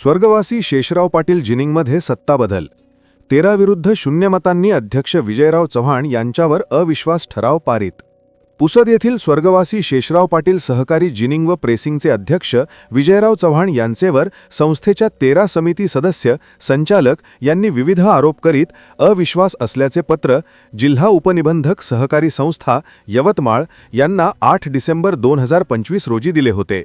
स्वर्गवासी शेषराव पाटील जिनिंगमध्ये सत्ता बदल 13 विरुद्ध 0 मतांनी अध्यक्ष विजयराव चव्हाण यांच्यावर अविश्वास ठराव पारित. पुसद येथील स्वर्गवासी शेषराव पाटील सहकारी जिनिंग व प्रेसिंगचे अध्यक्ष विजयराव चव्हाण यांचेवर संस्थेच्या 13 समिती सदस्य संचालक यांनी विविध आरोप करीत अविश्वास असल्याचे पत्र जिल्हा उपनिबंधक सहकारी संस्था यवतमाळ यांना 8 डिसेंबर 2025 रोजी दिले होते.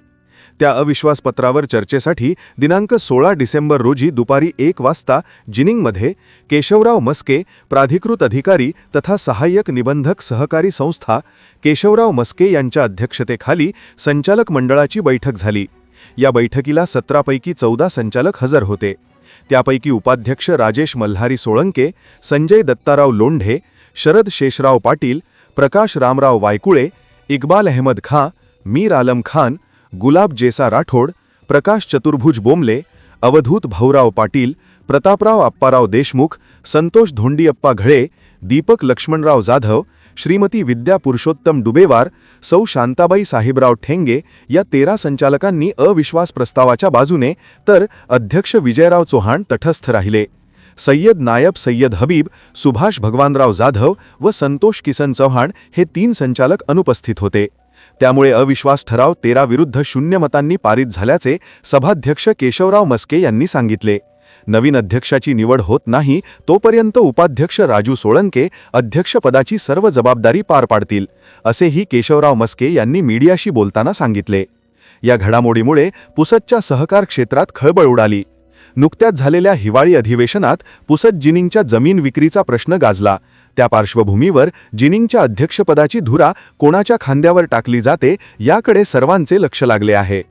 त्या अविश्वास पत्रावर चर्चेसाठी दिनांक 16 डिसेंबर रोजी दुपारी 1 वाजता जिनिंगमध्ये केशवराव मस्के प्राधिकृत अधिकारी तथा सहाय्यक निबंधक सहकारी संस्था केशवराव मस्के यांच्या अध्यक्षतेखाली संचालक मंडळाची बैठक झाली. या बैठकीला 17 पैकी 14 संचालक हजर होते. त्यापैकी उपाध्यक्ष राजेश मल्हारी सोळंके, संजय दत्ताराव लोंढे, शरद शेषराव पाटील, प्रकाश रामराव वायकुळे, इक्बाल अहमद खां, मीर आलम खान, गुलाब जेसा राठोड, प्रकाश चतुर्भुज बोमले, अवधूत भाऊराव पाटील, प्रतापराव अप्पाराव देशमुख, संतोष धोंडियप्पा घळे, दीपक लक्ष्मणराव जाधव, श्रीमती विद्या पुरुषोत्तम डुबेवार, सौ शांताबाई साहेबराव ठेंगे या 13 संचालकांनी अविश्वास प्रस्तावाच्या बाजूने तर अध्यक्ष विजयराव चव्हाण तटस्थ राहिले. सय्यद नायब सय्यद हबीब, सुभाष भगवानराव जाधव व संतोष किसन चव्हाण हे 3 संचालक अनुपस्थित होते. त्यामुळे अविश्वास ठराव 13 विरुद्ध 0 मतांनी पारित झाल्याचे सभाध्यक्ष केशवराव मस्के यांनी सांगितले. नवीन अध्यक्षाची निवड होत नाही तोपर्यंत उपाध्यक्ष राजू सोळंके अध्यक्षपदाची सर्व जबाबदारी पार पाडतील, असेही केशवराव मस्के यांनी मीडियाशी बोलताना सांगितले. या घडामोडीमुळे पुसदच्या सहकार क्षेत्रात खळबळ उडाली. नुकत्याच झालेल्या हिवाळी अधिवेशनात पुसद जिनिंगच्या जमीन विक्रीचा प्रश्न गाजला. त्या पार्श्वभूमीवर जिनिंगच्या अध्यक्षपदाची धुरा कोणाच्या खांद्यावर टाकली जाते याकडे सर्वांचे लक्ष लागले आहे.